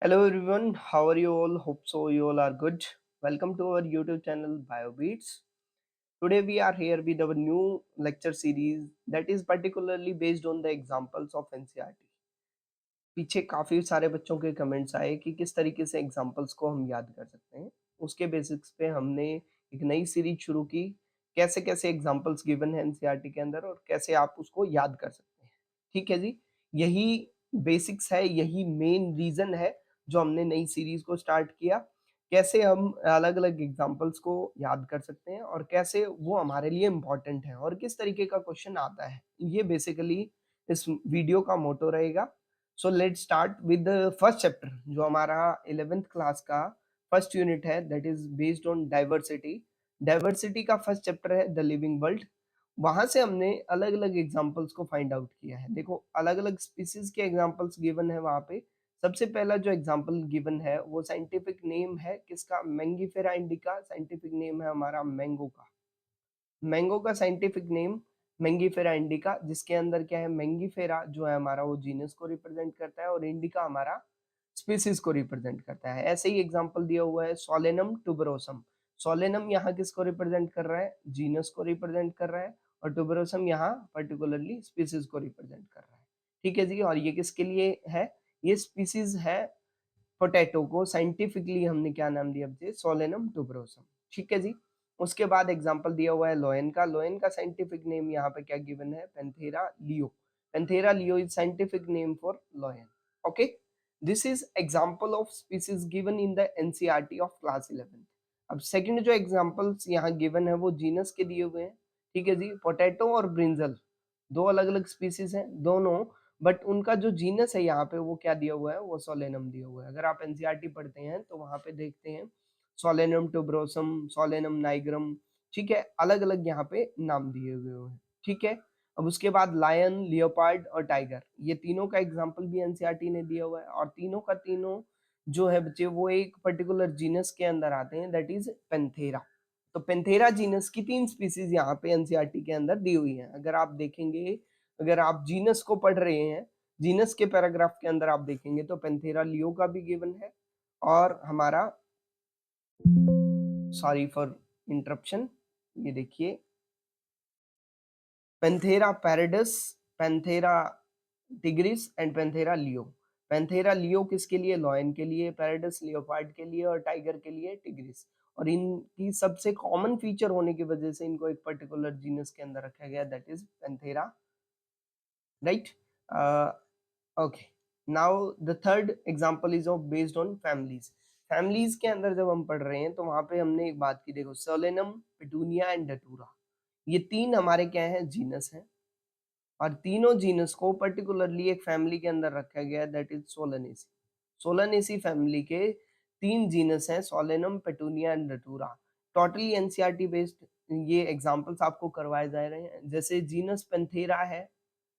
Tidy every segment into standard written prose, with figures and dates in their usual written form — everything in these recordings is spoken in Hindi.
Hello everyone, how are you all? Hope so you all are good. Welcome to our YouTube channel BioBeats. Today we are here with our new lecture series that is particularly based on the examples of NCERT. पीछे काफी सारे बच्चों के कमेंट्स आए कि किस तरीके से एग्जाम्पल्स को हम याद कर सकते हैं। उसके बेसिक्स पे हमने एक नई सीरीज शुरू की, कैसे कैसे एग्जाम्पल्स गिवन है एनसीईआरटी के अंदर और कैसे आप उसको याद कर सकते हैं। ठीक है जी, यही बेसिक्स है, यही मेन रीजन है जो हमने नई सीरीज को स्टार्ट किया। कैसे हम अलग अलग एग्जाम्पल्स को याद कर सकते हैं और कैसे वो हमारे लिए इम्पोर्टेंट है और किस तरीके का क्वेश्चन आता है, ये बेसिकली इस वीडियो का मोटो रहेगा। So let's start with the first chapter जो हमारा 11th क्लास का फर्स्ट यूनिट है, that is based on diversity. Diversity का फर्स्ट चैप्टर है द लिविंग वर्ल्ड। वहां से हमने अलग अलग एग्जांपल्स को फाइंड आउट किया है। देखो अलग अलग स्पीसीज के एग्जांपल्स गिवन है वहां पे। सबसे पहला जो एग्जांपल गिवन है वो साइंटिफिक नेम है किसका, मैंगीफेरा इंडिका। साइंटिफिक नेम है हमारा मैंगो का। मैंगो का साइंटिफिक नेम मैंगीफेरा इंडिका, जिसके अंदर क्या है, मैंगीफेरा जो है हमारा वो जीनस को रिप्रेजेंट करता है और इंडिका हमारा स्पीसीज को रिप्रेजेंट करता है। ऐसे ही एग्जांपल दिया हुआ है सोलेनम टुबरोसम। सोलेनम यहाँ किसको रिप्रेजेंट कर रहा है, जीनस को रिप्रेजेंट कर रहा है, और टुबरोसम यहाँ पर्टिकुलरली स्पीसीज को रिप्रेजेंट कर रहा है। ठीक है जी, और ये किसके लिए है, ये स्पीसीज है पोटैटो को साइंटिफिकली हमने क्या नाम दिया बच्चे, सोलेनम टुबरोसम। ठीक है जी। उसके बाद एग्जांपल दिया हुआ है लोयन का। लोयन का साइंटिफिक नेम यहाँ पे क्या गिवन है, Panthera leo. Panthera Leo is scientific name for लोयन। Okay, this is example of species given in the NCERT of class 11। अब सेकंड जो एग्जांपल्स यहाँ गिवन है वो जीनस के दिए हुए हैं। ठीक है जी, पोटैटो और ब्रिंजल दो अलग अलग स्पीसीज हैं दोनों, बट उनका जो जीनस है यहाँ पे वो क्या दिया हुआ है, वो सोलेनम दिया हुआ है। अगर आप एनसीईआरटी पढ़ते हैं तो वहां पे देखते हैं सोलेनम टुब्रोसम, सोलेनम नाइग्रम। ठीक है, अलग अलग यहाँ पे नाम दिए हुए हैं। ठीक है, अब उसके बाद लायन, लियोपार्ड और टाइगर, ये तीनों का एग्जाम्पल भी एनसीईआरटी ने दिया हुआ है, और तीनों का तीनों जो है बच्चे वो एक पर्टिकुलर जीनस के अंदर आते हैं, दैट इज पेंथेरा। तो पेंथेरा जीनस की 3 स्पीसीज यहाँ पे एनसीईआरटी के अंदर दी हुई है। अगर आप देखेंगे, अगर आप जीनस को पढ़ रहे हैं, जीनस के पैराग्राफ के अंदर आप देखेंगे तो पेंथेरा लियो का भी गिवन है, और हमारा, सॉरी फॉर इंटरप्शन, ये देखिए Panthera pardus, Panthera tigris and Panthera leo. Panthera leo किसके लिए, लॉयन के लिए, पैराडस लियोपार्ड के लिए, और टाइगर के लिए टिग्रिस। और इनकी सबसे कॉमन फीचर होने की वजह से इनको एक पर्टिकुलर जीनस के अंदर रखा गया, that is Panthera, right. Okay, now the third example is of based on families. Families के अंदर जब हम पढ़ रहे हैं तो वहां पे हमने एक बात की, देखो सोलेनम, पिटूनिया एंड डटूरा, ये तीन हमारे क्या है, जीनस है, और तीनों जीनस को पर्टिकुलरली एक फैमिली के अंदर रखा गया है, that is Solanaceae. Solanaceae family के 3 जीनस हैं, Solanum, Petunia and Datura. Totally NCERT based ये एग्जांपल्स आपको करवाए जा रहे हैं। जैसे जीनस पेंथेरा है,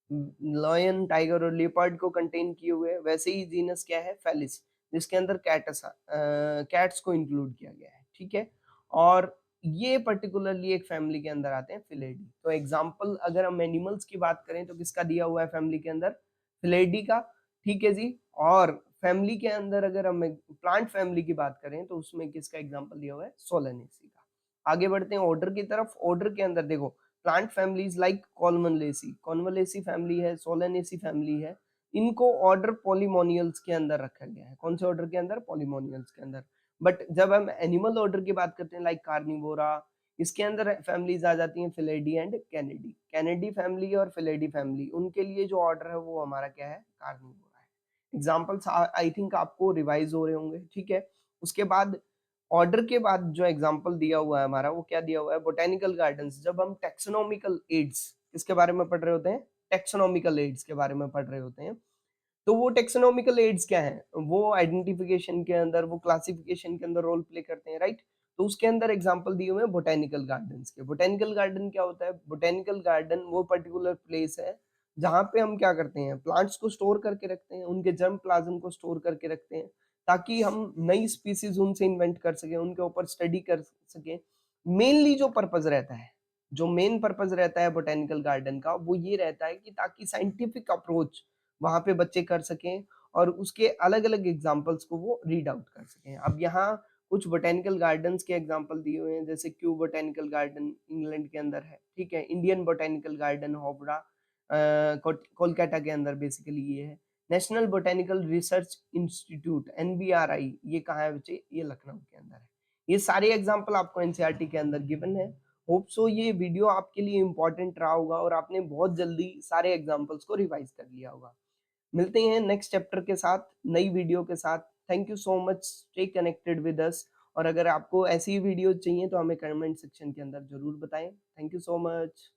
लॉयन, टाइगर और लेपर्ड को कंटेन किए हुए, वैसे ही जीनस क्या है, फेलिस, जिसके अंदर कैट्स को इंक्लूड किया गया है। ठीक है, और ये पर्टिकुलरली एक फैमिली के अंदर आते हैं, फिलेडी। तो एग्जांपल अगर हम एनिमल्स की बात करें तो किसका दिया हुआ है फैमिली के अंदर, फिलेडी का। ठीक है जी, और फैमिली के अंदर अगर हम प्लांट फैमिली की बात करें तो उसमें किसका एग्जांपल दिया हुआ है, सोलनेसी का। आगे बढ़ते हैं ऑर्डर की तरफ। ऑर्डर के अंदर देखो प्लांट फैमिलीज लाइक कॉन्वलेसी, कॉन्वलेसी फैमिली है, सोलेनेसी फैमिली है, इनको ऑर्डर पॉलीमोनियल्स के अंदर रखा गया है। कौन से ऑर्डर के अंदर, पॉलीमोनियल्स के अंदर। बट जब हम एनिमल ऑर्डर की बात करते हैं लाइक कार्निवोरा, इसके अंदर फैमिलीज आ जाती हैं फिलेडी एंड कैनेडी। कैनेडी फैमिली और फिलेडी फैमिली, उनके लिए जो ऑर्डर है वो हमारा क्या है, कार्निवोरा है। एग्जाम्पल्स आई थिंक आपको रिवाइज हो रहे होंगे। ठीक है, उसके बाद ऑर्डर के बाद जो एग्जाम्पल दिया हुआ है हमारा, वो क्या दिया हुआ है, बोटेनिकल गार्डन्स। जब हम टेक्सोनॉमिकल एड्स किसके बारे में पढ़ रहे होते हैं, टेक्सोनॉमिकल एड्स के बारे में पढ़ रहे होते हैं, तो वो टेक्सोनॉमिकल एड्स क्या है, वो आइडेंटिफिकेशन के अंदर, वो क्लासिफिकेशन के अंदर रोल प्ले करते हैं, राइट। तो उसके अंदर एग्जाम्पल दिए हुए हैं बोटेनिकल गार्डन्स के। बोटेनिकल गार्डन क्या होता है, बोटेनिकल गार्डन वो पर्टिकुलर प्लेस है जहाँ पे हम क्या करते हैं, प्लांट्स को स्टोर करके रखते हैं, उनके जर्म प्लाज्म को स्टोर करके रखते हैं, ताकि हम नई स्पीसीज उनसे इन्वेंट कर सके, उनके ऊपर स्टडी कर सके। मेनली जो पर्पज रहता है, जो मेन पर्पज रहता है बोटेनिकल गार्डन का, वो ये रहता है कि ताकि साइंटिफिक अप्रोच वहां पे बच्चे कर सकें, और उसके अलग अलग एग्जाम्पल्स को वो रीड आउट कर सकें। अब यहाँ कुछ बोटेनिकल गार्डन्स के एग्जाम्पल दिए हुए हैं, जैसे क्यू बोटेनिकल गार्डन इंग्लैंड के अंदर है, ठीक है, इंडियन बोटेनिकल गार्डन होबरा कोलकाता के अंदर बेसिकली ये है, national botanical research institute NBRI ये कहाँ है बच्चे, ये लखनऊ के अंदर है। ये सारे एग्जाम्पल आपको एनसीईआरटी के अंदर गिवन है। होप सो ये वीडियो आपके लिए इंपॉर्टेंट रहा होगा और आपने बहुत जल्दी सारे एग्जाम्पल्स को रिवाइज कर लिया होगा। मिलते हैं नेक्स्ट चैप्टर के साथ, नई वीडियो के साथ। Thank you so much, stay connected with us. और अगर आपको ऐसी वीडियो चाहिए तो हमें कमेंट सेक्शन के अंदर जरूर बताएं। Thank you so much.